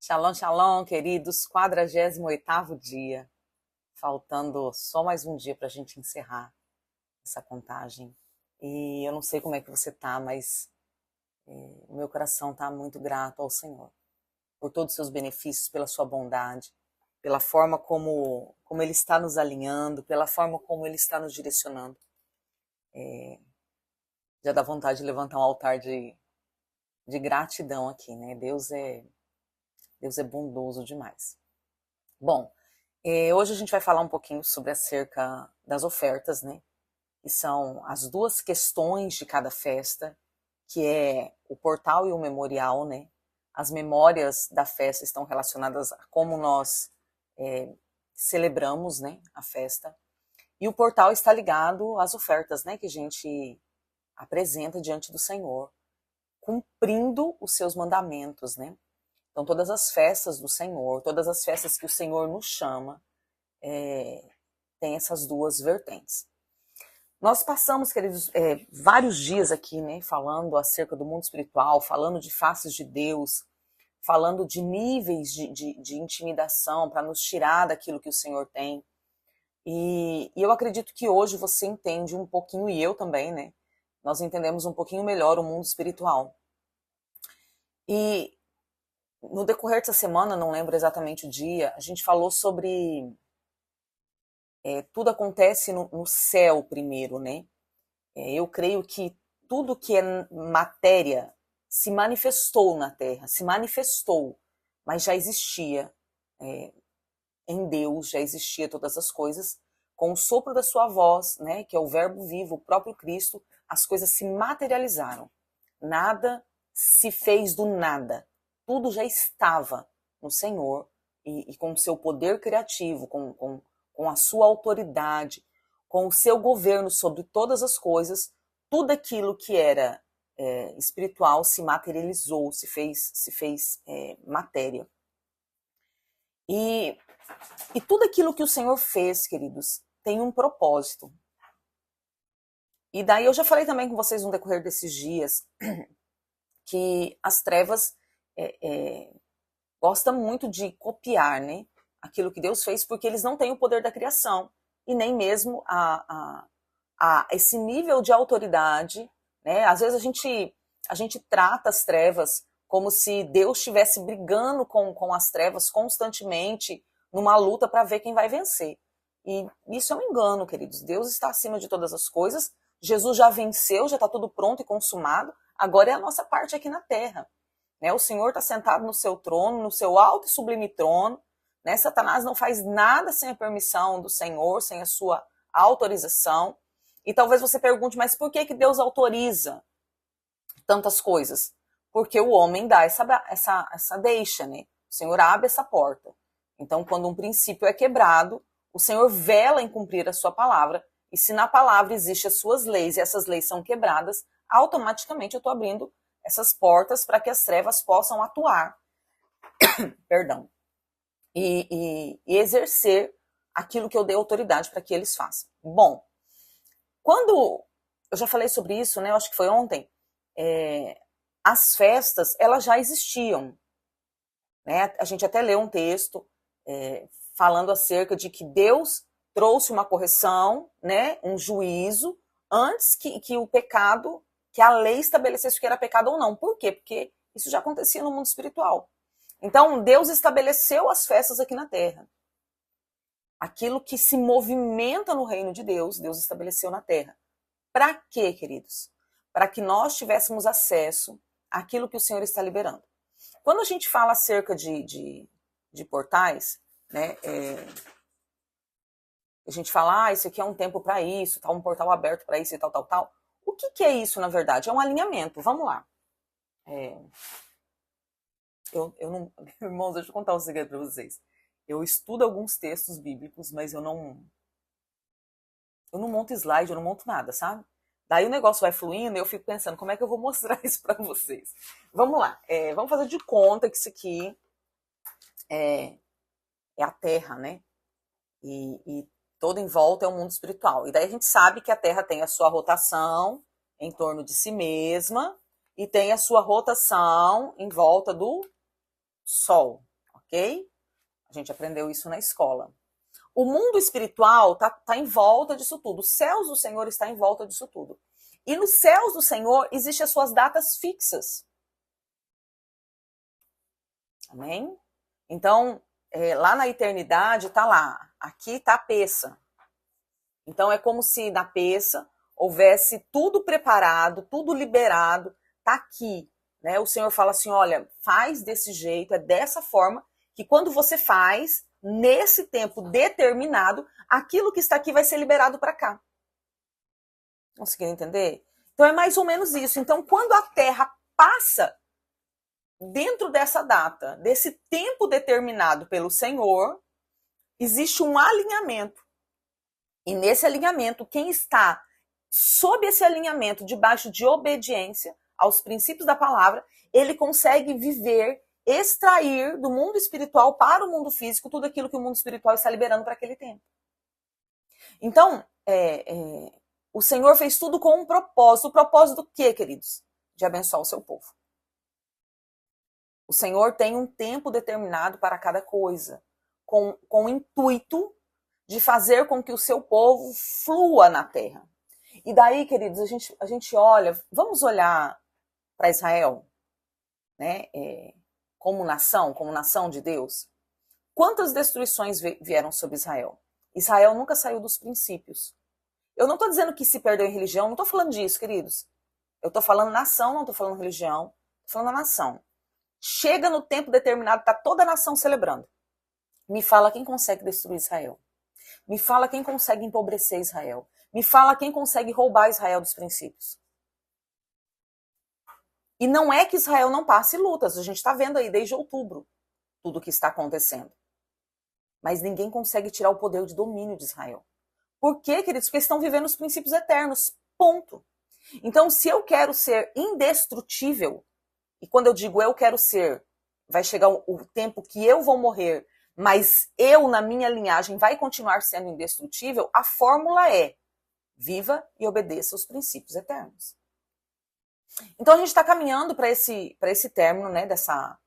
Shalom, shalom, queridos. 48º dia. Faltando só mais um dia para a gente encerrar essa contagem. E eu não sei como é que você tá, mas o meu coração tá muito grato ao Senhor por todos os seus benefícios, pela sua bondade, pela forma como Ele está nos alinhando, pela forma como Ele está nos direcionando. Já dá vontade de levantar um altar de gratidão aqui, né? Deus é bondoso demais. Bom, hoje a gente vai falar um pouquinho sobre acerca das ofertas, né? Que são as duas questões de cada festa, que é o portal e o memorial, né? As memórias da festa estão relacionadas a como nós celebramos, né, a festa. E o portal está ligado às ofertas, né, que a gente apresenta diante do Senhor, cumprindo os seus mandamentos, né? Então, todas as festas do Senhor, todas as festas que o Senhor nos chama, tem essas duas vertentes. Nós passamos, queridos, vários dias aqui, né, falando acerca do mundo espiritual, falando de faces de Deus, falando de níveis de intimidação para nos tirar daquilo que o Senhor tem. E eu acredito que hoje você entende um pouquinho, e eu também, né? Nós entendemos um pouquinho melhor o mundo espiritual. E no decorrer dessa semana, não lembro exatamente o dia, a gente falou sobre tudo acontece no céu primeiro, né? Eu creio que tudo que é matéria se manifestou na Terra, se manifestou, mas já existia em Deus, já existia todas as coisas, com o sopro da sua voz, né, que é o verbo vivo, o próprio Cristo, as coisas se materializaram. Nada se fez do nada. Tudo já estava no Senhor e com o seu poder criativo, com a sua autoridade, com o seu governo sobre todas as coisas, tudo aquilo que era espiritual se materializou, se fez matéria. E tudo aquilo que o Senhor fez, queridos, tem um propósito. E daí eu já falei também com vocês no decorrer desses dias que as trevas gostam muito de copiar, né, aquilo que Deus fez, porque eles não têm o poder da criação e nem mesmo a esse nível de autoridade, né? Às vezes a gente trata as trevas como se Deus estivesse brigando com as trevas constantemente numa luta para ver quem vai vencer. E isso é um engano, queridos. Deus está acima de todas as coisas. Jesus já venceu, já está tudo pronto e consumado. Agora é a nossa parte aqui na terra. Né? O Senhor está sentado no seu trono, no seu alto e sublime trono. Né? Satanás não faz nada sem a permissão do Senhor, sem a sua autorização. E talvez você pergunte, mas por que Deus autoriza tantas coisas? Porque o homem dá essa deixa, né? O Senhor abre essa porta. Então, quando um princípio é quebrado, o Senhor vela em cumprir a sua palavra, e se na palavra existem as suas leis e essas leis são quebradas, automaticamente eu estou abrindo essas portas para que as trevas possam atuar, perdão, e exercer aquilo que eu dei autoridade para que eles façam. Bom, quando eu já falei sobre isso, né? Eu acho que foi ontem. As festas, elas já existiam. Né? A gente até leu um texto falando acerca de que Deus trouxe uma correção, né? Um juízo, antes que o pecado, que a lei estabelecesse o que era pecado ou não. Por quê? Porque isso já acontecia no mundo espiritual. Então, Deus estabeleceu as festas aqui na terra. Aquilo que se movimenta no reino de Deus, Deus estabeleceu na terra. Para quê, queridos? Para que nós tivéssemos acesso àquilo que o Senhor está liberando. Quando a gente fala acerca de portais, né, a gente fala, isso aqui é um tempo para isso, tá um portal aberto para isso e tal, tal, tal. O que é isso, na verdade? É um alinhamento. Vamos lá. Eu não... Irmãos, deixa eu contar um segredo para vocês. Eu estudo alguns textos bíblicos, mas eu não monto slide, eu não monto nada, sabe? Daí o negócio vai fluindo e eu fico pensando, como é que eu vou mostrar isso para vocês? Vamos lá, vamos fazer de conta que isso aqui é a Terra, né? E todo em volta é o mundo espiritual. E daí a gente sabe que a Terra tem a sua rotação em torno de si mesma e tem a sua rotação em volta do Sol, ok? A gente aprendeu isso na escola. O mundo espiritual tá em volta disso tudo. Os céus do Senhor está em volta disso tudo. E nos céus do Senhor existem as suas datas fixas. Amém? Então, lá na eternidade tá lá. Aqui tá a peça. Então é como se na peça houvesse tudo preparado, tudo liberado, tá aqui. Né? O Senhor fala assim, olha, faz desse jeito, é dessa forma, que quando você faz, nesse tempo determinado, aquilo que está aqui vai ser liberado para cá. Conseguiram entender? Então é mais ou menos isso. Então quando a Terra passa dentro dessa data, desse tempo determinado pelo Senhor, existe um alinhamento. E nesse alinhamento, quem está sob esse alinhamento, debaixo de obediência aos princípios da palavra, ele consegue viver, extrair do mundo espiritual para o mundo físico tudo aquilo que o mundo espiritual está liberando para aquele tempo. Então, o Senhor fez tudo com um propósito. O propósito do quê, queridos? De abençoar o seu povo. O Senhor tem um tempo determinado para cada coisa, com o intuito de fazer com que o seu povo flua na terra. E daí, queridos, a gente olha, vamos olhar para Israel, né, como nação de Deus. Quantas destruições vieram sobre Israel? Israel nunca saiu dos princípios. Eu não estou dizendo que se perdeu em religião, não estou falando disso, queridos. Eu estou falando nação, não estou falando religião, estou falando nação. Chega no tempo determinado, está toda a nação celebrando. Me fala quem consegue destruir Israel. Me fala quem consegue empobrecer Israel. Me fala quem consegue roubar Israel dos princípios. E não é que Israel não passe lutas. A gente está vendo aí desde outubro tudo o que está acontecendo. Mas ninguém consegue tirar o poder de domínio de Israel. Por quê, queridos? Porque estão vivendo os princípios eternos. Ponto. Então, se eu quero ser indestrutível, e quando eu digo eu quero ser, vai chegar o tempo que eu vou morrer, mas eu, na minha linhagem, vai continuar sendo indestrutível, a fórmula é viva e obedeça os princípios eternos. Então a gente está caminhando para esse término, né, dessa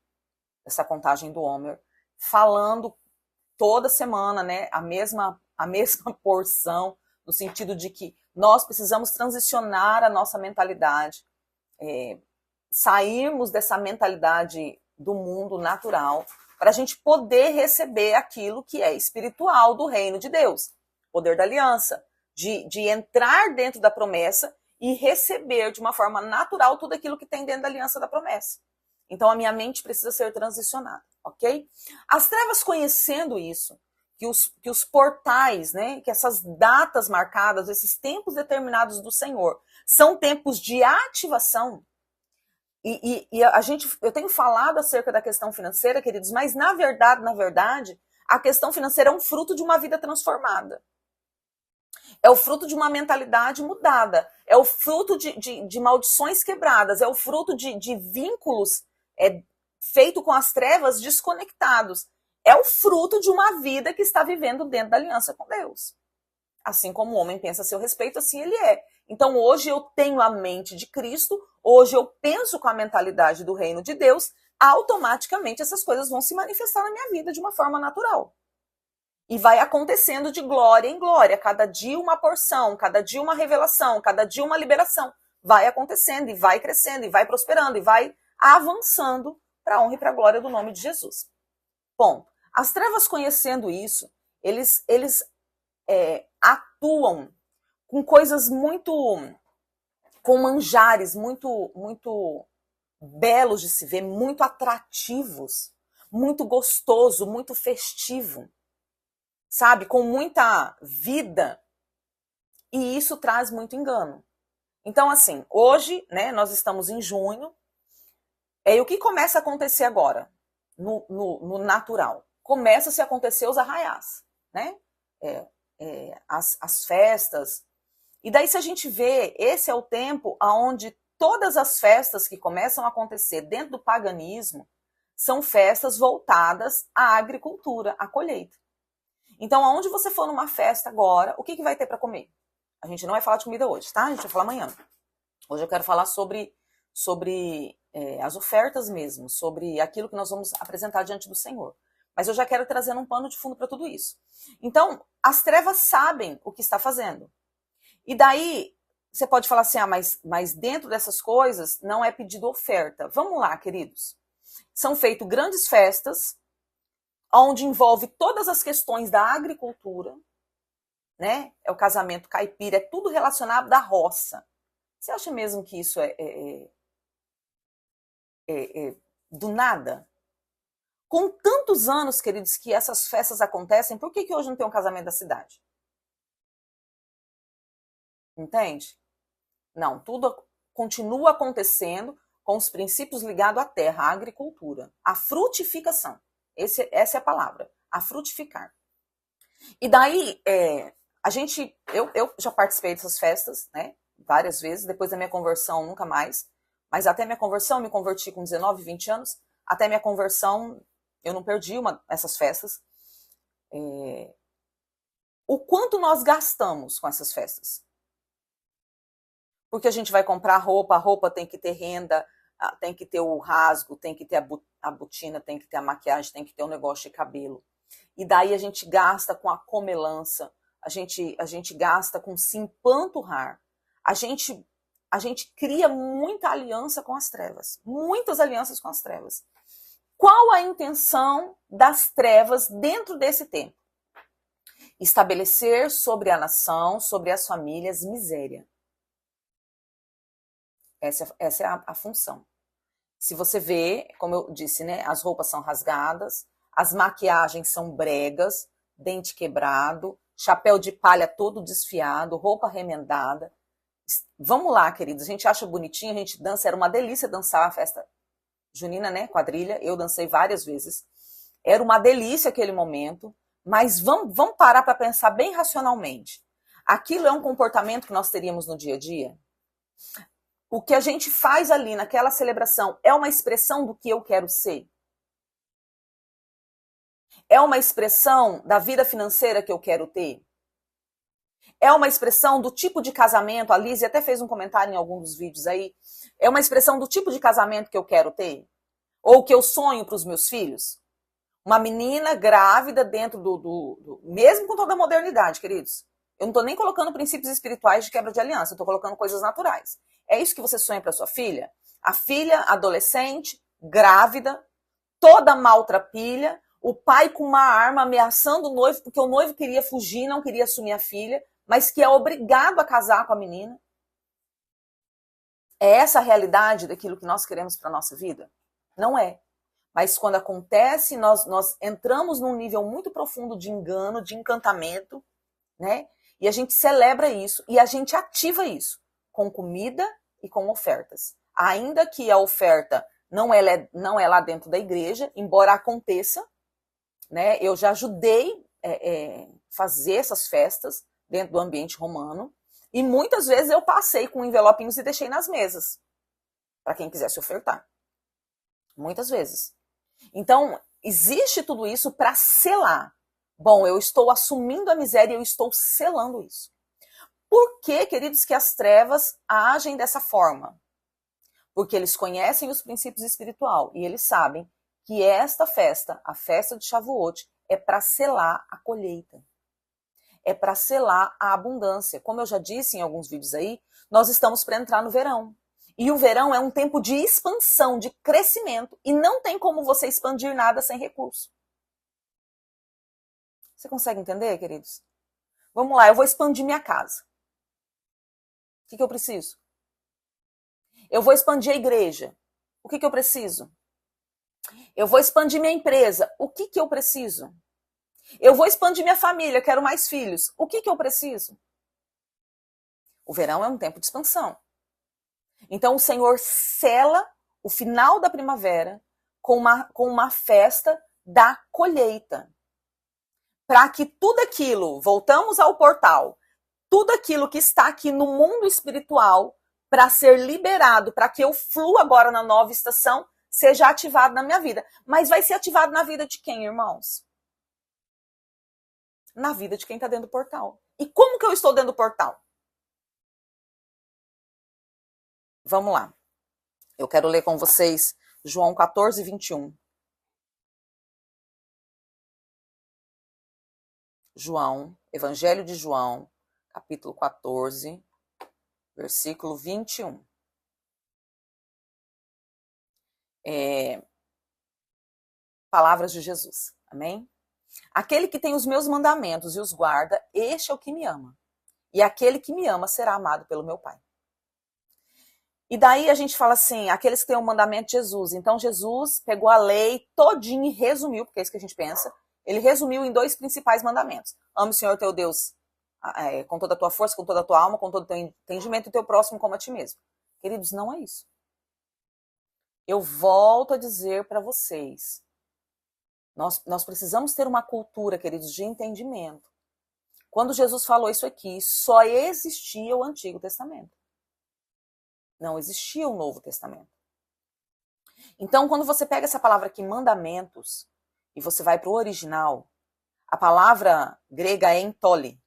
contagem do Homer, falando toda semana, né, a mesma porção, no sentido de que nós precisamos transicionar a nossa mentalidade, sairmos dessa mentalidade do mundo natural, para a gente poder receber aquilo que é espiritual do reino de Deus. Poder da aliança, de entrar dentro da promessa e receber de uma forma natural tudo aquilo que tem dentro da aliança da promessa. Então a minha mente precisa ser transicionada, ok? As trevas conhecendo isso, que os portais, né, que essas datas marcadas, esses tempos determinados do Senhor, são tempos de ativação. E eu tenho falado acerca da questão financeira, queridos, mas na verdade, a questão financeira é um fruto de uma vida transformada. É o fruto de uma mentalidade mudada. É o fruto de maldições quebradas. É o fruto de vínculos feitos com as trevas desconectados. É o fruto de uma vida que está vivendo dentro da aliança com Deus. Assim como o homem pensa a seu respeito, assim ele é. Então hoje eu tenho a mente de Cristo, hoje eu penso com a mentalidade do reino de Deus, automaticamente essas coisas vão se manifestar na minha vida de uma forma natural. E vai acontecendo de glória em glória, cada dia uma porção, cada dia uma revelação, cada dia uma liberação. Vai acontecendo e vai crescendo e vai prosperando e vai avançando para a honra e para a glória do nome de Jesus. Bom, as trevas conhecendo isso, eles atuam com coisas com manjares muito belos de se ver, muito atrativos, muito gostoso, muito festivo, sabe? Com muita vida. E isso traz muito engano. Então, assim, hoje, né, nós estamos em junho, e o que começa a acontecer agora? No natural. Começa-se a acontecer os arraiás, né? As festas. E daí, se a gente vê, esse é o tempo onde todas as festas que começam a acontecer dentro do paganismo são festas voltadas à agricultura, à colheita. Então, aonde você for numa festa agora, o que vai ter para comer? A gente não vai falar de comida hoje, tá? A gente vai falar amanhã. Hoje eu quero falar sobre as ofertas mesmo, sobre aquilo que nós vamos apresentar diante do Senhor. Mas eu já quero trazer um pano de fundo para tudo isso. Então, as trevas sabem o que está fazendo. E daí, você pode falar assim, mas dentro dessas coisas não é pedido oferta. Vamos lá, queridos. São feitas grandes festas, onde envolve todas as questões da agricultura, né? É o casamento caipira, é tudo relacionado à roça. Você acha mesmo que isso é do nada? Com tantos anos, queridos, que essas festas acontecem, por que hoje não tem um casamento da cidade? Entende? Não, tudo continua acontecendo com os princípios ligados à terra, à agricultura, à frutificação. Essa é a palavra, a frutificar. E daí, eu já participei dessas festas, né, várias vezes, depois da minha conversão, nunca mais, mas até minha conversão, eu me converti com 19, 20 anos, até minha conversão, eu não perdi essas festas. O quanto nós gastamos com essas festas? Porque a gente vai comprar roupa, a roupa tem que ter renda, tem que ter o rasgo, tem que ter a botina, tem que ter a maquiagem, tem que ter o negócio de cabelo. E daí a gente gasta com a comelança, a gente gasta com se empanturrar. A gente cria muita aliança com as trevas, muitas alianças com as trevas. Qual a intenção das trevas dentro desse tempo? Estabelecer sobre a nação, sobre as famílias, miséria. Essa é a função. Se você vê, como eu disse, né, as roupas são rasgadas, as maquiagens são bregas, dente quebrado, chapéu de palha todo desfiado, roupa remendada. Vamos lá, queridos, a gente acha bonitinho, a gente dança, era uma delícia dançar a festa junina, né, quadrilha, eu dancei várias vezes. Era uma delícia aquele momento, mas vamos parar para pensar bem racionalmente. Aquilo é um comportamento que nós teríamos no dia a dia? O que a gente faz ali naquela celebração é uma expressão do que eu quero ser? É uma expressão da vida financeira que eu quero ter? É uma expressão do tipo de casamento, a Lizzie até fez um comentário em algum dos vídeos aí, é uma expressão do tipo de casamento que eu quero ter? Ou que eu sonho para os meus filhos? Uma menina grávida dentro mesmo com toda a modernidade, queridos. Eu não estou nem colocando princípios espirituais de quebra de aliança, eu estou colocando coisas naturais. É isso que você sonha para sua filha? A filha, adolescente, grávida, toda maltrapilha, o pai com uma arma ameaçando o noivo, porque o noivo queria fugir, não queria assumir a filha, mas que é obrigado a casar com a menina. É essa a realidade daquilo que nós queremos para a nossa vida? Não é. Mas quando acontece, nós entramos num nível muito profundo de engano, de encantamento, né? E a gente celebra isso e a gente ativa isso com comida e com ofertas. Ainda que a oferta não é lá dentro da igreja, embora aconteça, né? Eu já ajudei fazer essas festas dentro do ambiente romano e muitas vezes eu passei com envelopinhos e deixei nas mesas para quem quisesse ofertar. Muitas vezes. Então, existe tudo isso para selar. Bom, eu estou assumindo a miséria e eu estou selando isso. Por que, queridos, que as trevas agem dessa forma? Porque eles conhecem os princípios espirituais e eles sabem que esta festa, a festa de Shavuot, é para selar a colheita. É para selar a abundância. Como eu já disse em alguns vídeos aí, nós estamos para entrar no verão. E o verão é um tempo de expansão, de crescimento. E não tem como você expandir nada sem recurso. Você consegue entender, queridos? Vamos lá, eu vou expandir minha casa. O que eu preciso? Eu vou expandir a igreja. O que eu preciso? Eu vou expandir minha empresa. O que eu preciso? Eu vou expandir minha família, quero mais filhos. O que eu preciso? O verão é um tempo de expansão. Então o Senhor sela o final da primavera com uma festa da colheita. Para que tudo aquilo, voltamos ao portal, tudo aquilo que está aqui no mundo espiritual, para ser liberado, para que eu flua agora na nova estação, seja ativado na minha vida. Mas vai ser ativado na vida de quem, irmãos? Na vida de quem está dentro do portal. E como que eu estou dentro do portal? Vamos lá. Eu quero ler com vocês João 14, 21. João, Evangelho de João, capítulo 14, versículo 21. Palavras de Jesus, amém? Aquele que tem os meus mandamentos e os guarda, este é o que me ama. E aquele que me ama será amado pelo meu Pai. E daí a gente fala assim, aqueles que têm o mandamento de Jesus. Então Jesus pegou a lei todinha e resumiu, porque é isso que a gente pensa, ele resumiu em 2 principais mandamentos. Ame o Senhor teu Deus com toda a tua força, com toda a tua alma, com todo o teu entendimento e o teu próximo como a ti mesmo. Queridos, não é isso. Eu volto a dizer para vocês, nós precisamos ter uma cultura, queridos, de entendimento. Quando Jesus falou isso aqui, só existia o Antigo Testamento. Não existia o Novo Testamento. Então, quando você pega essa palavra aqui, mandamentos, e você vai para o original, a palavra grega é entole,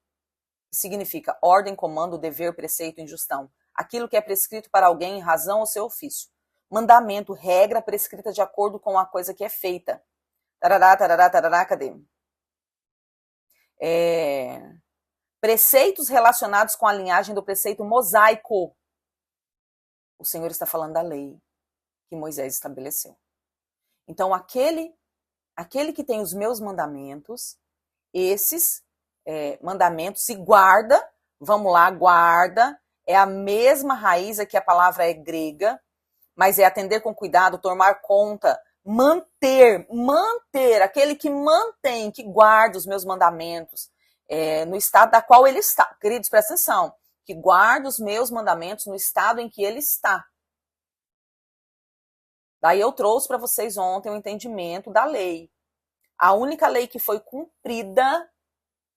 que significa ordem, comando, dever, preceito, injunção. Aquilo que é prescrito para alguém em razão ao seu ofício. Mandamento, regra prescrita de acordo com a coisa que é feita. Tarará, tarará, tarará, cadê? Preceitos relacionados com a linhagem do preceito mosaico. O Senhor está falando da lei que Moisés estabeleceu. Então, aquele que tem os meus mandamentos, esses mandamentos se guarda, vamos lá, guarda, é a mesma raiz, aqui a palavra é grega, mas é atender com cuidado, tomar conta, manter, aquele que mantém, que guarda os meus mandamentos, no estado da qual ele está. Queridos, presta atenção, que guarda os meus mandamentos no estado em que ele está. Daí eu trouxe para vocês ontem o entendimento da lei. A única lei que foi cumprida,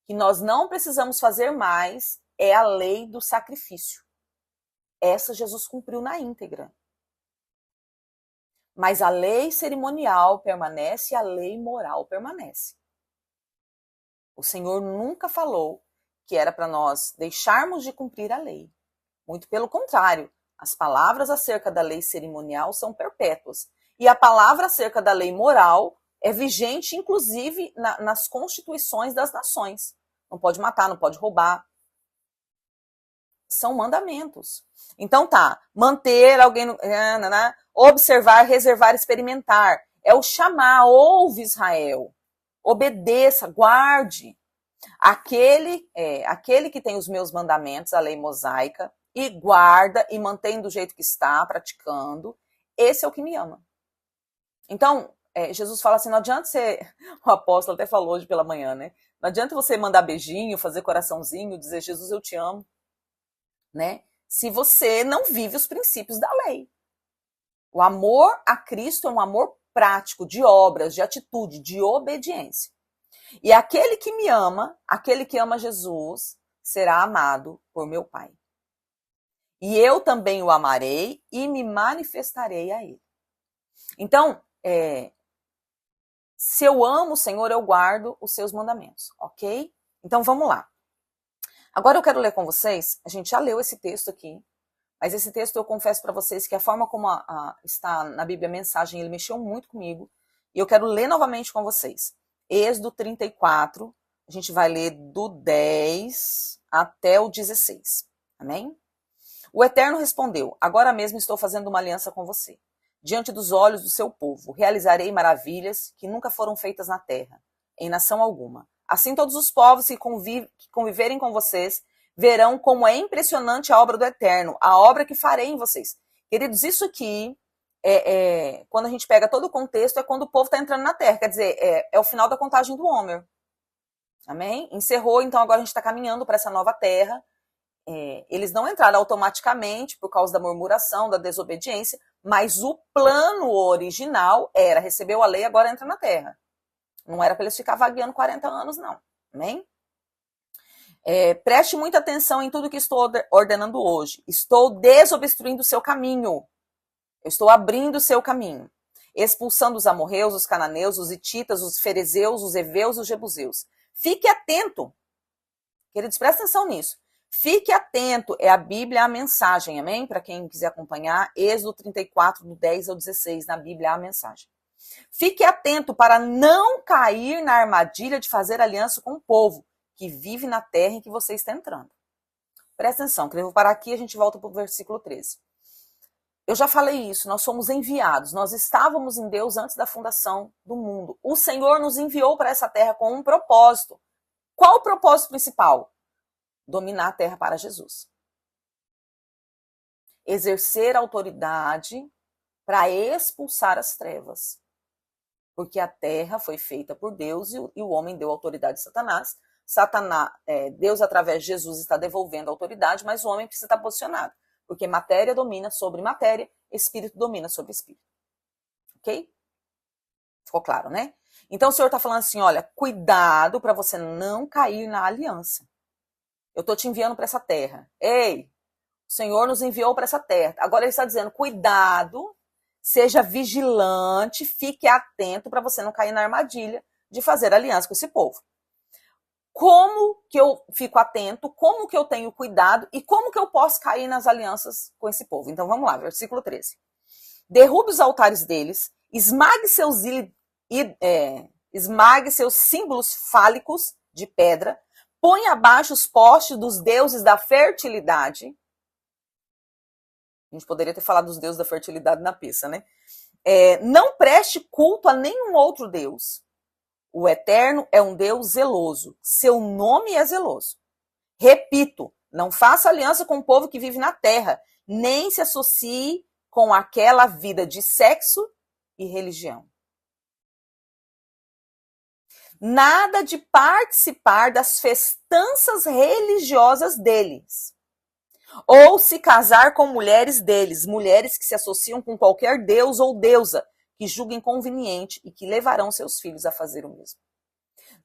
que nós não precisamos fazer mais, é a lei do sacrifício. Essa Jesus cumpriu na íntegra. Mas a lei cerimonial permanece e a lei moral permanece. O Senhor nunca falou que era para nós deixarmos de cumprir a lei. Muito pelo contrário, as palavras acerca da lei cerimonial são perpétuas. E a palavra acerca da lei moral é vigente, inclusive, nas constituições das nações. Não pode matar, não pode roubar. São mandamentos. Então tá, manter alguém, observar, reservar, experimentar. É o chamar, ouve Israel, obedeça, guarde. Aquele que tem os meus mandamentos, a lei mosaica, e guarda e mantém do jeito que está, praticando, esse é o que me ama. Então, Jesus fala assim, não adianta você, o apóstolo até falou hoje pela manhã, né? Não adianta você mandar beijinho, fazer coraçãozinho, dizer, Jesus, eu te amo, né? Se você não vive os princípios da lei. O amor a Cristo é um amor prático, de obras, de atitude, de obediência. E aquele que me ama, aquele que ama Jesus, será amado por meu Pai. E eu também o amarei e me manifestarei a ele. Então, se eu amo o Senhor, eu guardo os seus mandamentos, ok? Então, vamos lá. Agora eu quero ler com vocês, a gente já leu esse texto aqui, mas esse texto eu confesso para vocês que a forma como está na Bíblia a mensagem, ele mexeu muito comigo, e eu quero ler novamente com vocês. Êxodo 34, a gente vai ler do 10 até o 16, amém? O Eterno respondeu, agora mesmo estou fazendo uma aliança com você. Diante dos olhos do seu povo, realizarei maravilhas que nunca foram feitas na terra, em nação alguma. Assim todos os povos que conviverem com vocês verão como é impressionante a obra do Eterno, a obra que farei em vocês. Queridos, isso aqui, quando a gente pega todo o contexto, é quando o povo está entrando na terra, quer dizer, é o final da contagem do Homer. Amém? Encerrou, então agora a gente está caminhando para essa nova terra. Eles não entraram automaticamente por causa da murmuração, da desobediência, mas o plano original era, recebeu a lei, agora entra na terra. Não era para eles ficar vagueando 40 anos, não. Amém? Preste muita atenção em tudo que estou ordenando hoje. Estou desobstruindo o seu caminho. Eu estou abrindo o seu caminho. Expulsando os amorreus, os cananeus, os hititas, os ferezeus, os heveus e os jebuseus. Fique atento. Queridos, presta atenção nisso. Fique atento, é a Bíblia a mensagem, amém? Para quem quiser acompanhar, Êxodo 34, do 10 ao 16, na Bíblia a mensagem. Fique atento para não cair na armadilha de fazer aliança com o povo que vive na terra em que você está entrando. Presta atenção, que eu vou parar aqui e a gente volta para o versículo 13. Eu já falei isso, nós somos enviados, nós estávamos em Deus antes da fundação do mundo. O Senhor nos enviou para essa terra com um propósito. Qual o propósito principal? Dominar a terra para Jesus. Exercer autoridade para expulsar as trevas. Porque a terra foi feita por Deus e o homem deu autoridade a Satanás. Deus, através de Jesus, está devolvendo a autoridade, mas o homem precisa estar posicionado. Porque matéria domina sobre matéria, espírito domina sobre espírito. Ok? Ficou claro, né? Então o Senhor está falando assim, olha, cuidado para você não cair na aliança. Eu estou te enviando para essa terra. Ei, o Senhor nos enviou para essa terra. Agora ele está dizendo, cuidado, seja vigilante, fique atento para você não cair na armadilha de fazer aliança com esse povo. Como que eu fico atento, como que eu tenho cuidado e como que eu posso cair nas alianças com esse povo? Então vamos lá, versículo 13. Derrube os altares deles, esmague seus símbolos fálicos de pedra, põe abaixo os postes dos deuses da fertilidade. A gente poderia ter falado dos deuses da fertilidade na pista, né? Não preste culto a nenhum outro deus. O Eterno é um Deus zeloso. Seu nome é zeloso. Repito, não faça aliança com o povo que vive na terra, nem se associe com aquela vida de sexo e religião. Nada de participar das festanças religiosas deles. Ou se casar com mulheres deles, mulheres que se associam com qualquer deus ou deusa, que julguem conveniente e que levarão seus filhos a fazer o mesmo.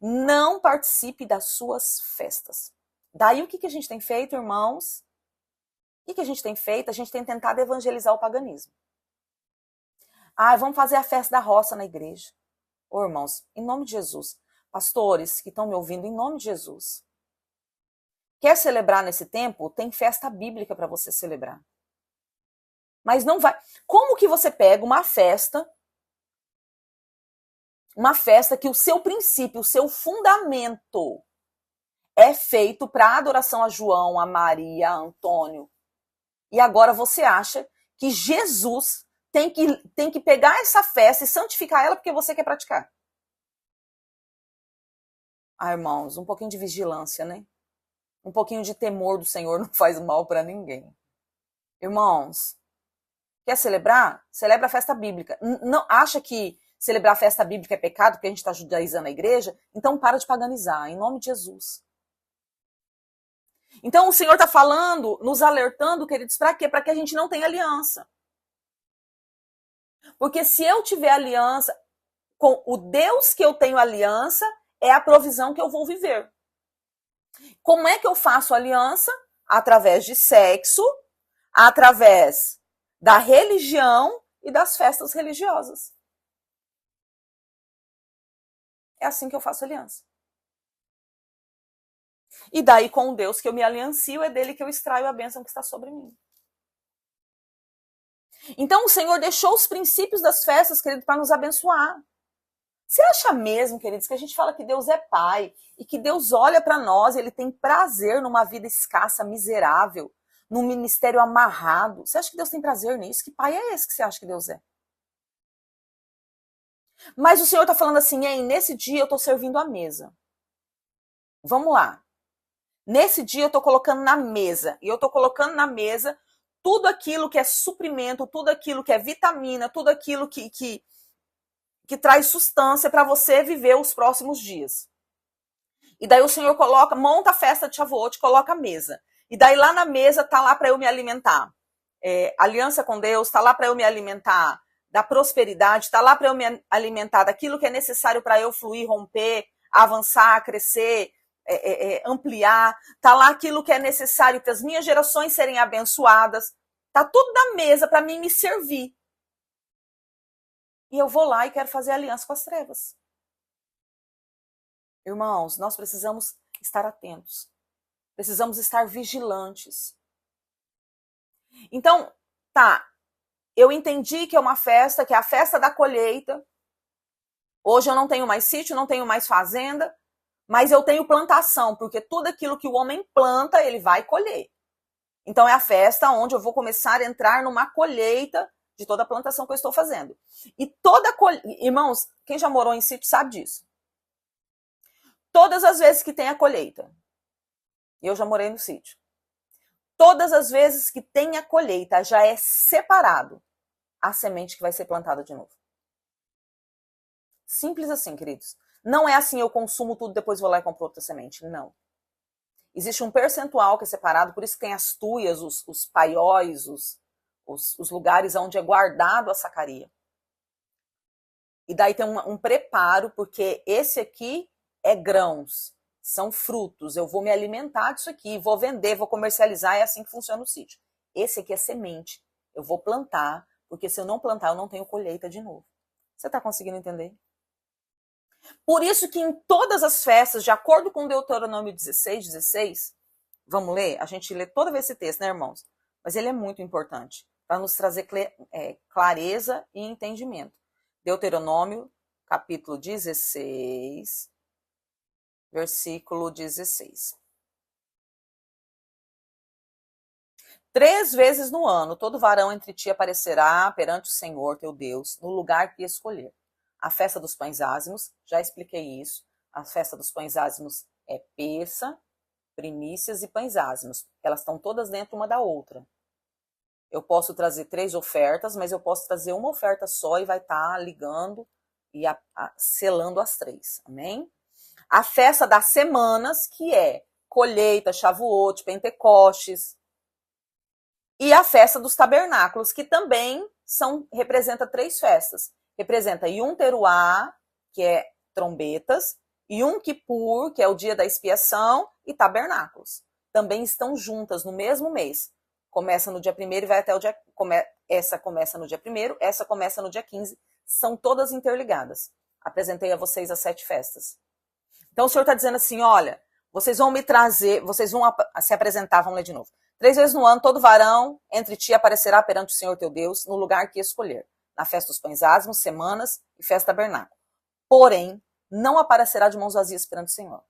Não participe das suas festas. Daí o que a gente tem feito, irmãos? O que a gente tem feito? A gente tem tentado evangelizar o paganismo. Vamos fazer a festa da roça na igreja. Ô, irmãos, em nome de Jesus, pastores que estão me ouvindo, em nome de Jesus, quer celebrar nesse tempo? Tem festa bíblica para você celebrar. Mas não vai... Como que você pega uma festa que o seu princípio, o seu fundamento é feito para adoração a João, a Maria, a Antônio, e agora você acha que Jesus tem que pegar essa festa e santificar ela porque você quer praticar? Irmãos, um pouquinho de vigilância, né? Um pouquinho de temor do Senhor não faz mal para ninguém. Irmãos, quer celebrar? Celebra a festa bíblica. Não acha que celebrar a festa bíblica é pecado porque a gente está judaizando a igreja? Então para de paganizar, em nome de Jesus. Então o Senhor está falando, nos alertando, queridos, para quê? Para que a gente não tenha aliança. Porque se eu tiver aliança com o Deus que eu tenho aliança, é a provisão que eu vou viver. Como é que eu faço aliança? Através de sexo, através da religião e das festas religiosas. É assim que eu faço aliança. E daí, com o Deus que eu me aliancio, é dele que eu extraio a bênção que está sobre mim. Então, o Senhor deixou os princípios das festas, querido, para nos abençoar. Você acha mesmo, queridos, que a gente fala que Deus é Pai e que Deus olha para nós, Ele tem prazer numa vida escassa, miserável, num ministério amarrado? Você acha que Deus tem prazer nisso? Que pai é esse que você acha que Deus é? Mas o Senhor está falando assim, nesse dia eu estou servindo a mesa. Vamos lá. Nesse dia eu estou colocando na mesa, e eu estou colocando na mesa tudo aquilo que é suprimento, tudo aquilo que é vitamina, tudo aquilo que traz sustância para você viver os próximos dias. E daí o Senhor monta a festa de Shavuot, coloca a mesa. E daí lá na mesa tá lá para eu me alimentar. Aliança com Deus, tá lá para eu me alimentar da prosperidade, tá lá para eu me alimentar daquilo que é necessário para eu fluir, romper, avançar, crescer, ampliar. Tá lá aquilo que é necessário para as minhas gerações serem abençoadas. Tá tudo na mesa para mim me servir. E eu vou lá e quero fazer aliança com as trevas. Irmãos, nós precisamos estar atentos. Precisamos estar vigilantes. Então, eu entendi que é uma festa, que é a festa da colheita. Hoje eu não tenho mais sítio, não tenho mais fazenda, Mas eu tenho plantação, porque tudo aquilo que o homem planta, ele vai colher. Então é a festa onde eu vou começar a entrar numa colheita de toda a plantação que eu estou fazendo. E toda colheita, irmãos, quem já morou em sítio sabe disso. Todas as vezes que tem a colheita, e eu já morei no sítio, todas as vezes que tem a colheita, já é separado a semente que vai ser plantada de novo. Simples assim, queridos. Não é assim, eu consumo tudo, depois vou lá e compro outra semente. Não. Existe um percentual que é separado, por isso que tem as tuias, os paióis, os lugares onde é guardado a sacaria. E daí tem um preparo, porque esse aqui é grãos, são frutos, eu vou me alimentar disso aqui, vou vender, vou comercializar, é assim que funciona o sítio. Esse aqui é semente, eu vou plantar, porque se eu não plantar, eu não tenho colheita de novo. Você está conseguindo entender? Por isso que em todas as festas, de acordo com Deuteronômio 16, vamos ler? A gente lê toda vez esse texto, né, irmãos? Mas ele é muito importante, para nos trazer clareza e entendimento. Deuteronômio, capítulo 16, versículo 16. 3 vezes no ano, todo varão entre ti aparecerá perante o Senhor teu Deus, no lugar que escolher. A festa dos pães ázimos, já expliquei isso. A festa dos pães ázimos é peça, primícias e pães ázimos. Elas estão todas dentro uma da outra. Eu posso trazer 3 ofertas, mas eu posso trazer uma oferta só e vai estar ligando e selando as 3. Amém? A festa das semanas, que é colheita, Shavuot, Pentecostes. E a festa dos tabernáculos, que também representa 3 festas. Representa Yom Teruah, que é trombetas, Yom Kippur, que é o dia da expiação, e tabernáculos. Também estão juntas no mesmo mês. Começa no dia 1º e vai até o dia... Essa começa no dia 1º, essa começa no dia 15. São todas interligadas. Apresentei a vocês as 7 festas. Então o Senhor está dizendo assim, olha, vocês vão me trazer, vocês vão se apresentar, vamos ler de novo. 3 vezes no ano, todo varão entre ti aparecerá perante o Senhor teu Deus, no lugar que escolher. Na festa dos pães ázimos, semanas e festa tabernáculo. Porém, não aparecerá de mãos vazias perante o Senhor.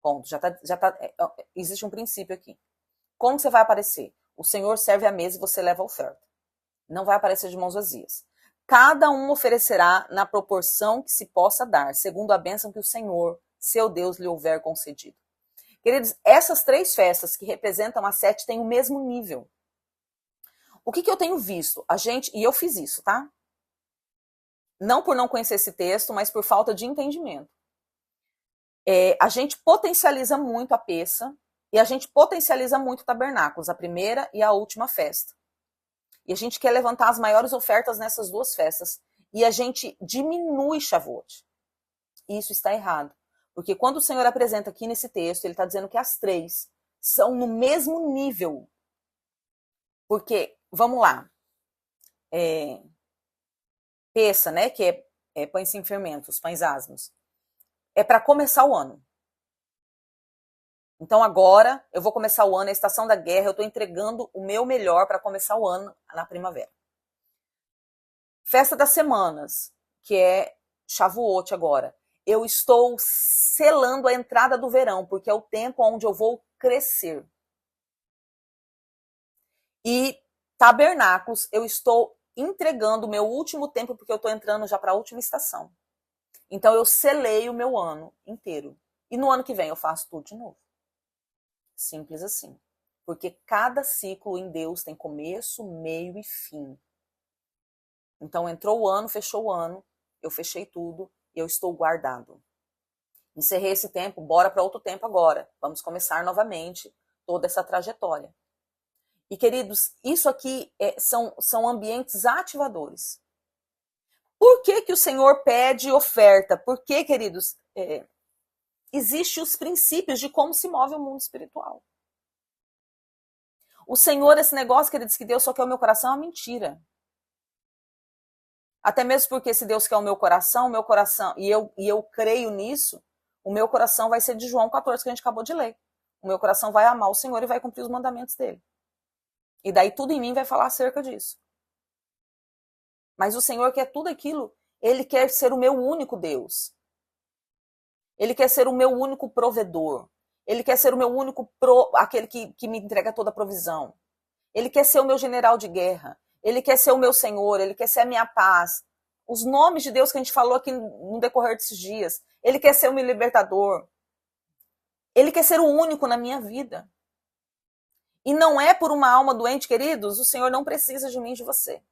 Ponto. Existe um princípio aqui. Como você vai aparecer? O Senhor serve a mesa e você leva a oferta. Não vai aparecer de mãos vazias. Cada um oferecerá na proporção que se possa dar, segundo a bênção que o Senhor, seu Deus, lhe houver concedido. Queridos, essas 3 festas que representam as 7 têm o mesmo nível. O que eu tenho visto? E eu fiz isso, tá? Não por não conhecer esse texto, mas por falta de entendimento. A gente potencializa muito a peça e a gente potencializa muito tabernáculos, a primeira e a última festa. E a gente quer levantar as maiores ofertas nessas 2 festas. E a gente diminui Shavuot. Isso está errado. Porque quando o Senhor apresenta aqui nesse texto, ele está dizendo que as 3 são no mesmo nível. Porque, vamos lá, peça, né, que é pães sem fermentos, pães ázimos, é para começar o ano. Então agora eu vou começar o ano, é a estação da guerra, eu estou entregando o meu melhor para começar o ano na primavera. Festa das semanas, que é Shavuot agora. Eu estou selando a entrada do verão, porque é o tempo onde eu vou crescer. E tabernáculos, eu estou entregando o meu último tempo, porque eu estou entrando já para a última estação. Então eu selei o meu ano inteiro. E no ano que vem eu faço tudo de novo. Simples assim. Porque cada ciclo em Deus tem começo, meio e fim. Então entrou o ano, fechou o ano, eu fechei tudo e eu estou guardado. Encerrei esse tempo, bora para outro tempo agora. Vamos começar novamente toda essa trajetória. E queridos, isso aqui são ambientes ativadores. Por que o Senhor pede oferta? Porque, queridos, existem os princípios de como se move o mundo espiritual. O Senhor, esse negócio que ele diz que Deus só quer o meu coração, é uma mentira. Até mesmo porque se Deus quer o meu coração, e eu creio nisso, o meu coração vai ser de João 14, que a gente acabou de ler. O meu coração vai amar o Senhor e vai cumprir os mandamentos dele. E daí tudo em mim vai falar acerca disso. Mas o Senhor quer tudo aquilo, ele quer ser o meu único Deus. Ele quer ser o meu único provedor. Ele quer ser o meu único aquele que me entrega toda a provisão. Ele quer ser o meu general de guerra. Ele quer ser o meu Senhor. Ele quer ser a minha paz. Os nomes de Deus que a gente falou aqui no decorrer desses dias. Ele quer ser o meu libertador. Ele quer ser o único na minha vida. E não é por uma alma doente, queridos, o Senhor não precisa de mim e de você.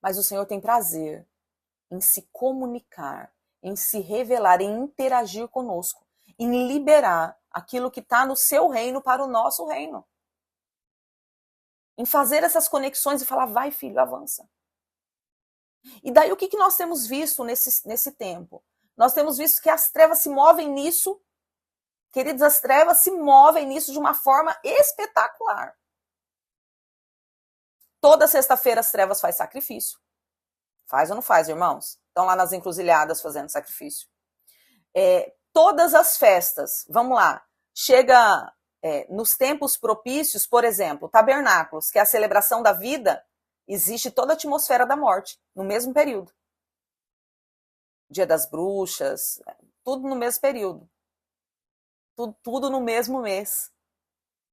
Mas o Senhor tem prazer em se comunicar, em se revelar, em interagir conosco, em liberar aquilo que está no seu reino para o nosso reino. Em fazer essas conexões e falar, vai filho, avança. E daí o que nós temos visto nesse tempo? Nós temos visto que as trevas se movem nisso. Queridos, as trevas se movem nisso de uma forma espetacular. Toda sexta-feira as trevas faz sacrifício. Faz ou não faz, irmãos? Estão lá nas encruzilhadas fazendo sacrifício. Todas as festas, vamos lá, chega nos tempos propícios, por exemplo, tabernáculos, que é a celebração da vida, existe toda a atmosfera da morte, no mesmo período. Dia das bruxas, tudo no mesmo período. Tudo no mesmo mês.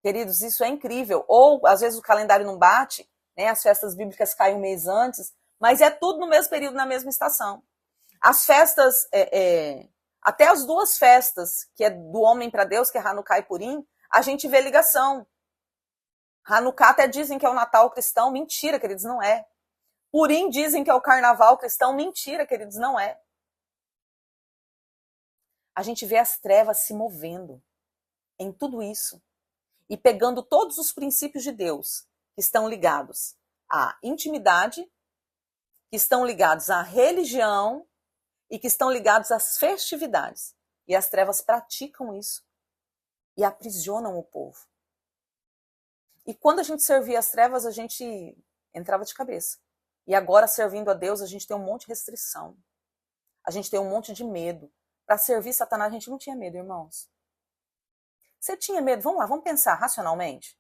Queridos, isso é incrível. Ou, às vezes, o calendário não bate, né? As festas bíblicas caem um mês antes, mas é tudo no mesmo período, na mesma estação. As festas, até as duas festas, que é do homem para Deus, que é Hanukkah e Purim, a gente vê ligação. Hanukkah até dizem que é o Natal cristão, mentira, queridos, não é. Purim dizem que é o Carnaval cristão, mentira, queridos, não é. A gente vê as trevas se movendo em tudo isso e pegando todos os princípios de Deus que estão ligados à intimidade, que estão ligados à religião e que estão ligados às festividades. E as trevas praticam isso e aprisionam o povo. E quando a gente servia as trevas, a gente entrava de cabeça. E agora, servindo a Deus, a gente tem um monte de restrição. A gente tem um monte de medo. Para servir Satanás, a gente não tinha medo, irmãos. Você tinha medo? Vamos lá, vamos pensar racionalmente.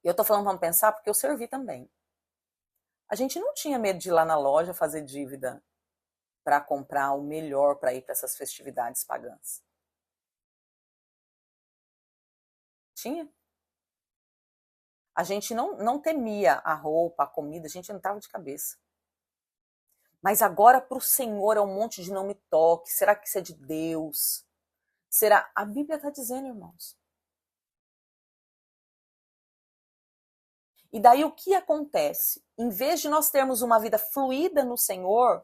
E eu tô falando vamos pensar porque eu servi também. A gente não tinha medo de ir lá na loja fazer dívida para comprar o melhor para ir para essas festividades pagãs. Tinha. A gente não temia a roupa, a comida, a gente entrava de cabeça. Mas agora para o Senhor é um monte de não me toque. Será que isso é de Deus? Será? A Bíblia está dizendo, irmãos. E daí o que acontece? Em vez de nós termos uma vida fluida no Senhor,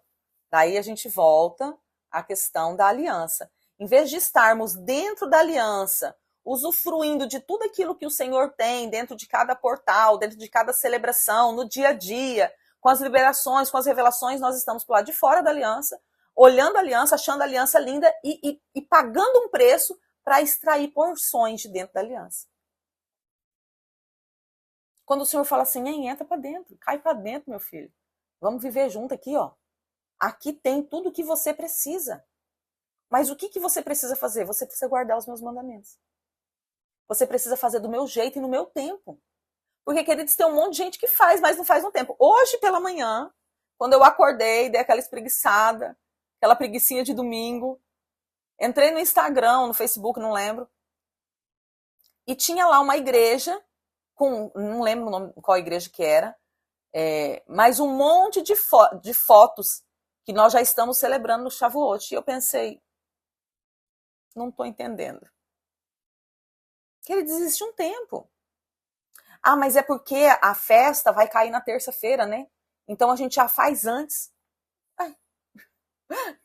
daí a gente volta à questão da aliança. Em vez de estarmos dentro da aliança, usufruindo de tudo aquilo que o Senhor tem dentro de cada portal, dentro de cada celebração, no dia a dia, com as liberações, com as revelações, nós estamos pro lado de fora da aliança, olhando a aliança, achando a aliança linda e pagando um preço para extrair porções de dentro da aliança. Quando o Senhor fala assim, entra para dentro, cai para dentro, meu filho. Vamos viver junto aqui, ó. Aqui tem tudo o que você precisa. Mas o que você precisa fazer? Você precisa guardar os meus mandamentos. Você precisa fazer do meu jeito e no meu tempo. Porque, queridos, tem um monte de gente que faz, mas não faz no tempo. Hoje, pela manhã, quando eu acordei, dei aquela espreguiçada, aquela preguicinha de domingo, entrei no Instagram, no Facebook, não lembro, e tinha lá uma igreja, não lembro o nome, qual igreja que era, mas um monte de fotos que nós já estamos celebrando no Shavuot. E eu pensei, não estou entendendo. Que ele desiste um tempo. Ah, mas é porque a festa vai cair na terça-feira, né? Então a gente já faz antes. Ai,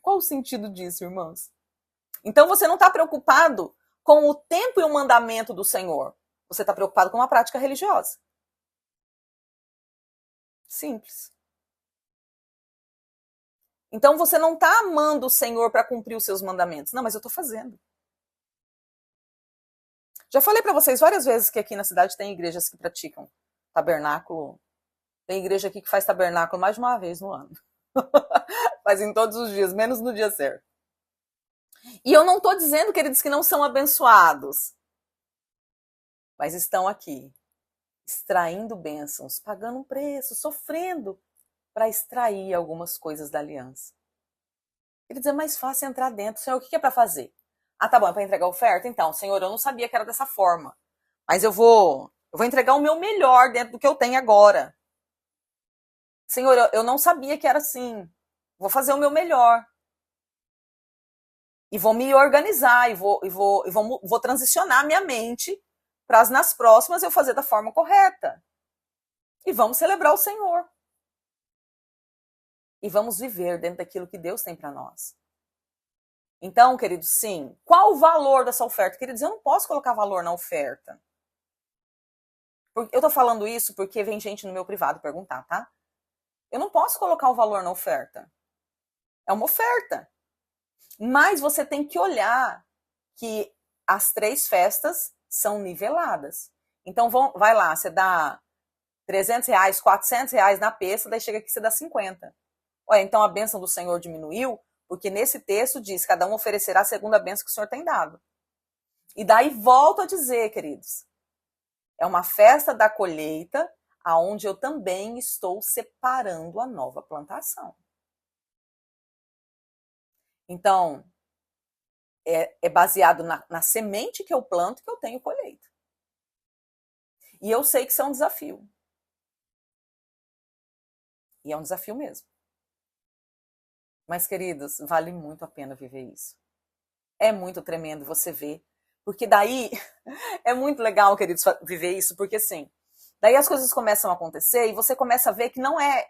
qual o sentido disso, irmãos? Então você não está preocupado com o tempo e o mandamento do Senhor. Você está preocupado com uma prática religiosa. Simples. Então você não está amando o Senhor para cumprir os seus mandamentos. Não, mas eu estou fazendo. Já falei para vocês várias vezes que aqui na cidade tem igrejas que praticam tabernáculo. Tem igreja aqui que faz tabernáculo mais de uma vez no ano. Fazem todos os dias, menos no dia certo. E eu não estou dizendo, queridos, que não são abençoados. Mas estão aqui, extraindo bênçãos, pagando um preço, sofrendo para extrair algumas coisas da aliança. Queridos, é mais fácil entrar dentro. Senhor, o que é para fazer? Ah, tá bom, é para entregar a oferta? Então, Senhor, eu não sabia que era dessa forma. Mas eu vou entregar o meu melhor dentro do que eu tenho agora. Senhor, eu não sabia que era assim. Vou fazer o meu melhor. E vou me organizar, vou transicionar minha mente para nas próximas eu fazer da forma correta. E vamos celebrar o Senhor. E vamos viver dentro daquilo que Deus tem para nós. Então, queridos, sim. Qual o valor dessa oferta? Queridos, eu não posso colocar valor na oferta. Eu tô falando isso porque vem gente no meu privado perguntar, tá? Eu não posso colocar o valor na oferta. É uma oferta. Mas você tem que olhar que as 3 festas são niveladas. Então, vai lá, você dá R$300, R$400 na peça, daí chega aqui você dá 50. Olha, então a bênção do Senhor diminuiu, porque nesse texto diz, cada um oferecerá segundo a bênção que o Senhor tem dado. E daí volto a dizer, queridos, é uma festa da colheita, aonde eu também estou separando a nova plantação. Então, é baseado na semente que eu planto que eu tenho colheita. E eu sei que isso é um desafio. E é um desafio mesmo. Mas, queridos, vale muito a pena viver isso. É muito tremendo você ver. Porque daí, é muito legal, queridos, viver isso, porque assim, daí as coisas começam a acontecer e você começa a ver que não é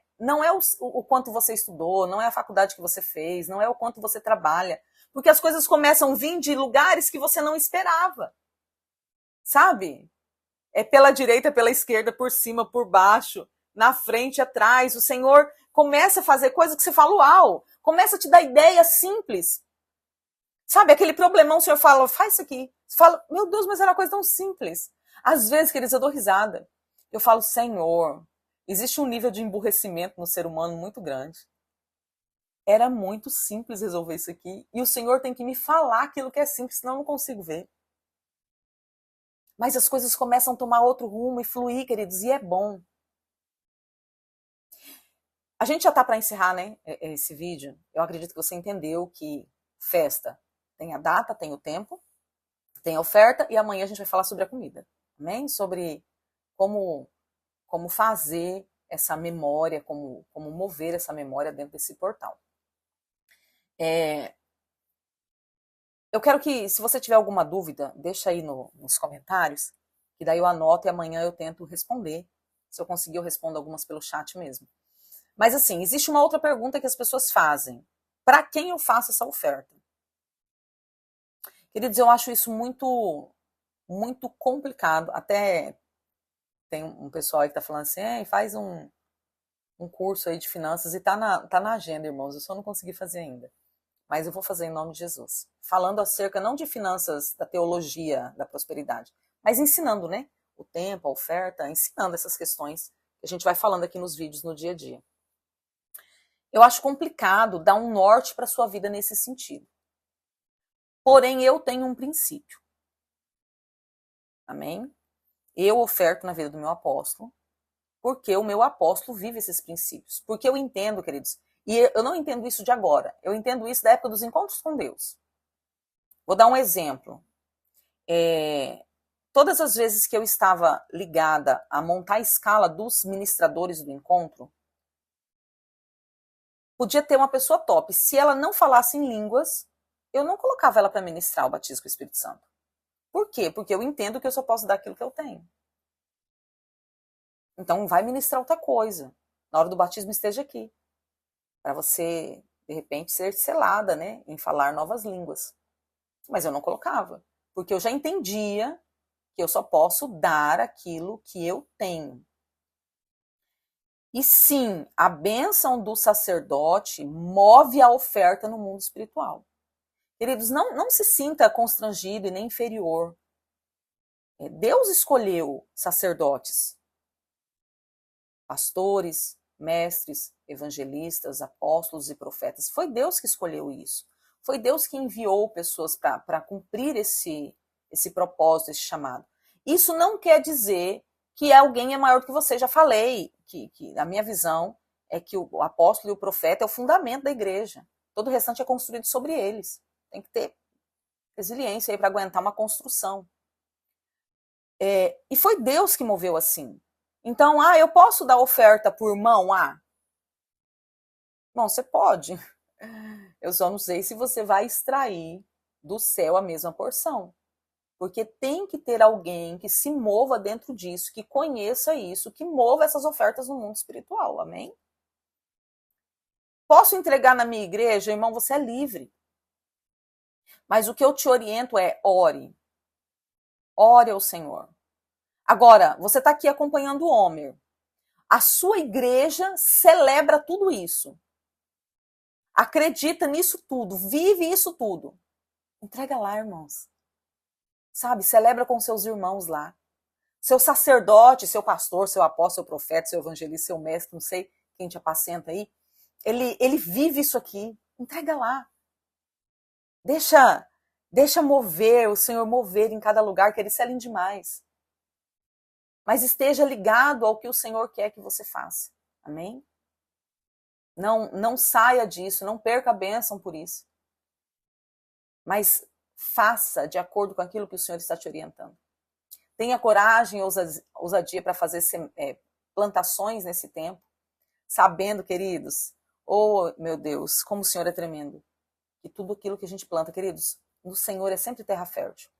o quanto você estudou, não é a faculdade que você fez, não é o quanto você trabalha. Porque as coisas começam a vir de lugares que você não esperava. Sabe? É pela direita, pela esquerda, por cima, por baixo, na frente, atrás. O Senhor começa a fazer coisas que você fala, uau! Começa a te dar ideias simples. Sabe, aquele problemão, o Senhor fala, faz isso aqui. Você fala, meu Deus, mas era uma coisa tão simples. Às vezes, queridos, eu dou risada. Eu falo, Senhor, existe um nível de emburrecimento no ser humano muito grande. Era muito simples resolver isso aqui. E o Senhor tem que me falar aquilo que é simples, senão eu não consigo ver. Mas as coisas começam a tomar outro rumo e fluir, queridos, e é bom. A gente já está para encerrar, né, esse vídeo. Eu acredito que você entendeu que festa tem a data, tem o tempo, tem a oferta e amanhã a gente vai falar sobre a comida. Amém? Sobre como fazer essa memória, como mover essa memória dentro desse portal. Eu quero que, se você tiver alguma dúvida, deixa aí nos comentários, que daí eu anoto e amanhã eu tento responder. Se eu conseguir, eu respondo algumas pelo chat mesmo. Mas assim, existe uma outra pergunta que as pessoas fazem. Para quem eu faço essa oferta? Queridos, eu acho isso muito, muito complicado. Até tem um pessoal aí que está falando assim, faz um curso aí de finanças e tá na agenda, irmãos. Eu só não consegui fazer ainda. Mas eu vou fazer em nome de Jesus. Falando acerca não de finanças, da teologia da prosperidade, mas ensinando, né? O tempo, a oferta, ensinando essas questões que a gente vai falando aqui nos vídeos no dia a dia. Eu acho complicado dar um norte para a sua vida nesse sentido. Porém, eu tenho um princípio. Amém? Eu oferto na vida do meu apóstolo, porque o meu apóstolo vive esses princípios. Porque eu entendo, queridos, e eu não entendo isso de agora, eu entendo isso da época dos encontros com Deus. Vou dar um exemplo. Todas as vezes que eu estava ligada a montar a escala dos ministradores do encontro, podia ter uma pessoa top. Se ela não falasse em línguas, eu não colocava ela para ministrar o batismo com o Espírito Santo. Por quê? Porque eu entendo que eu só posso dar aquilo que eu tenho. Então vai ministrar outra coisa. Na hora do batismo esteja aqui. Para você, de repente, ser selada, né, em falar novas línguas. Mas eu não colocava. Porque eu já entendia que eu só posso dar aquilo que eu tenho. E sim, a bênção do sacerdote move a oferta no mundo espiritual. Queridos, não se sinta constrangido e nem inferior. Deus escolheu sacerdotes, pastores, mestres, evangelistas, apóstolos e profetas. Foi Deus que escolheu isso. Foi Deus que enviou pessoas para cumprir esse propósito, esse chamado. Isso não quer dizer que alguém é maior do que você. Já falei que a minha visão é que o apóstolo e o profeta é o fundamento da igreja. Todo o restante é construído sobre eles. Tem que ter resiliência aí para aguentar uma construção. E foi Deus que moveu assim. Então, eu posso dar oferta por mão? Bom, você pode. Eu só não sei se você vai extrair do céu a mesma porção. Porque tem que ter alguém que se mova dentro disso, que conheça isso, que mova essas ofertas no mundo espiritual. Amém? Posso entregar na minha igreja? Irmão, você é livre. Mas o que eu te oriento é ore. Ore ao Senhor. Agora, você está aqui acompanhando o Homer. A sua igreja celebra tudo isso. Acredita nisso tudo, vive isso tudo. Entrega lá, irmãos. Sabe, celebra com seus irmãos lá. Seu sacerdote, seu pastor, seu apóstolo, seu profeta, seu evangelista, seu mestre, não sei quem te apacenta aí, ele vive isso aqui. Entrega lá. Deixa mover, o Senhor mover em cada lugar, que ele é lindo demais. Mas esteja ligado ao que o Senhor quer que você faça. Amém? Não saia disso, não perca a bênção por isso. Mas faça de acordo com aquilo que o Senhor está te orientando. Tenha coragem e ousadia para fazer plantações nesse tempo, sabendo, queridos, meu Deus, como o Senhor é tremendo, que tudo aquilo que a gente planta, queridos, no Senhor é sempre terra fértil.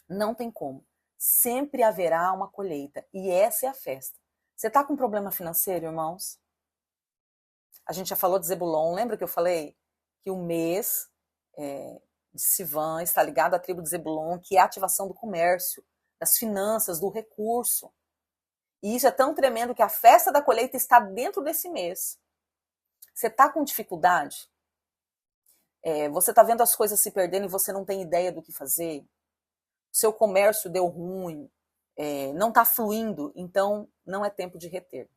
Não tem como. Sempre haverá uma colheita. E essa é a festa. Você está com problema financeiro, irmãos? A gente já falou de Zebulon. Lembra que eu falei que o mês de Sivan está ligado à tribo de Zebulon, que é a ativação do comércio, das finanças, do recurso. E isso é tão tremendo que a festa da colheita está dentro desse mês. Você está com dificuldade? Você está vendo as coisas se perdendo e você não tem ideia do que fazer? Seu comércio deu ruim, não está fluindo, então não é tempo de reter.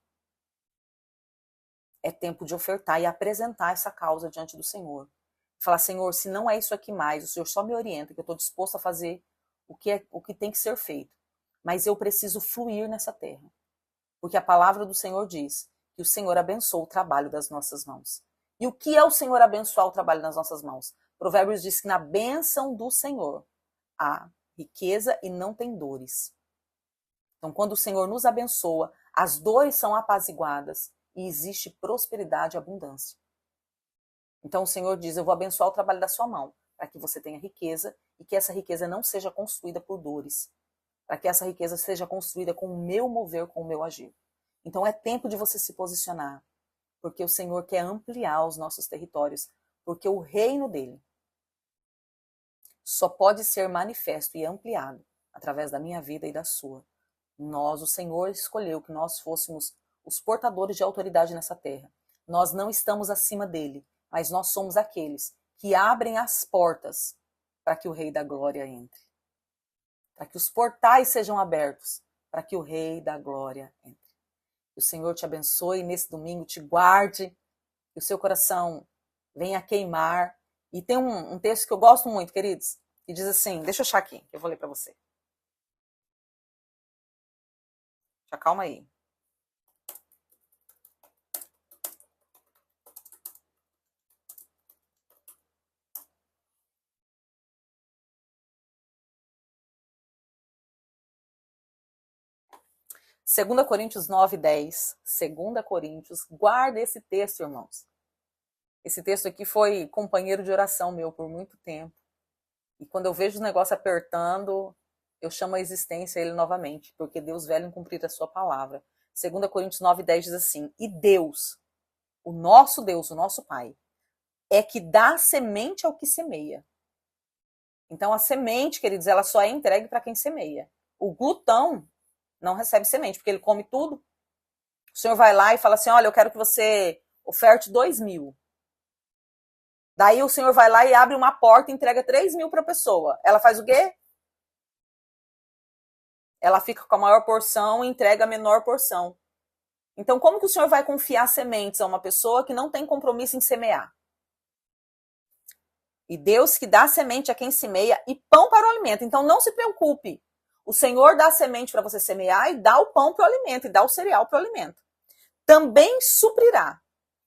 É tempo de ofertar e apresentar essa causa diante do Senhor. Falar, Senhor, se não é isso aqui mais, o Senhor só me orienta, que eu estou disposto a fazer o que tem que ser feito. Mas eu preciso fluir nessa terra. Porque a palavra do Senhor diz que o Senhor abençoa o trabalho das nossas mãos. E o que é o Senhor abençoar o trabalho das nossas mãos? Provérbios diz que na bênção do Senhor há riqueza e não tem dores. Então, quando o Senhor nos abençoa, as dores são apaziguadas e existe prosperidade e abundância. Então, o Senhor diz, eu vou abençoar o trabalho da sua mão, para que você tenha riqueza e que essa riqueza não seja construída por dores, para que essa riqueza seja construída com o meu mover, com o meu agir. Então, é tempo de você se posicionar, porque o Senhor quer ampliar os nossos territórios, porque o reino dele só pode ser manifesto e ampliado através da minha vida e da sua. O Senhor escolheu que nós fôssemos os portadores de autoridade nessa terra. Nós não estamos acima dele, mas nós somos aqueles que abrem as portas para que o Rei da Glória entre. Para que os portais sejam abertos, para que o Rei da Glória entre. Que o Senhor te abençoe nesse domingo, te guarde, que o seu coração venha queimar. E tem um texto que eu gosto muito, queridos, que diz assim, deixa eu achar aqui, que eu vou ler para você. Já calma aí. Segunda Coríntios 9:10. 2 Coríntios, guarda esse texto, irmãos. Esse texto aqui foi companheiro de oração meu por muito tempo. E quando eu vejo o negócio apertando, eu chamo a existência ele novamente, porque Deus velho em cumprir a sua palavra. 2 Coríntios 9:10 diz assim, e Deus, o nosso Pai, é que dá semente ao que semeia. Então a semente, queridos, ela só é entregue para quem semeia. O glutão não recebe semente, porque ele come tudo. O Senhor vai lá e fala assim, olha, eu quero que você oferte 2.000. Daí o Senhor vai lá e abre uma porta e entrega 3.000 para a pessoa. Ela faz o quê? Ela fica com a maior porção e entrega a menor porção. Então, como que o Senhor vai confiar sementes a uma pessoa que não tem compromisso em semear? E Deus que dá semente a quem semeia e pão para o alimento. Então, não se preocupe. O Senhor dá a semente para você semear e dá o pão para o alimento, e dá o cereal para o alimento. Também suprirá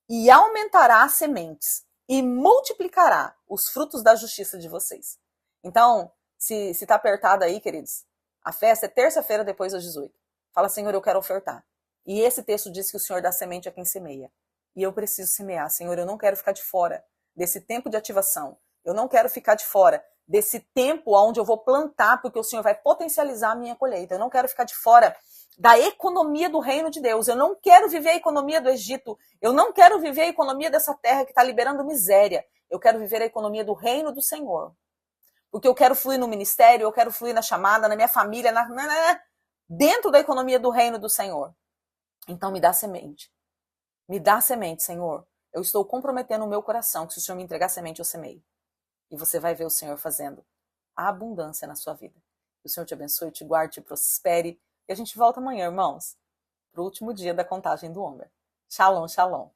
e aumentará as sementes e multiplicará os frutos da justiça de vocês. Então, se tá apertado aí, queridos, a festa é terça-feira depois das 18. Fala, Senhor, eu quero ofertar. E esse texto diz que o Senhor dá semente a quem semeia. E eu preciso semear, Senhor, eu não quero ficar de fora desse tempo de ativação. Eu não quero ficar de fora desse tempo onde eu vou plantar, porque o Senhor vai potencializar a minha colheita. Eu não quero ficar de fora da economia do reino de Deus. Eu não quero viver a economia do Egito. Eu não quero viver a economia dessa terra que está liberando miséria. Eu quero viver a economia do reino do Senhor. Porque eu quero fluir no ministério, eu quero fluir na chamada, na minha família, dentro da economia do reino do Senhor. Então me dá semente. Me dá semente, Senhor. Eu estou comprometendo o meu coração que se o Senhor me entregar semente, eu semeio. E você vai ver o Senhor fazendo a abundância na sua vida. Que o Senhor te abençoe, te guarde, te prospere. E a gente volta amanhã, irmãos, para o último dia da contagem do Homer. Shalom, shalom.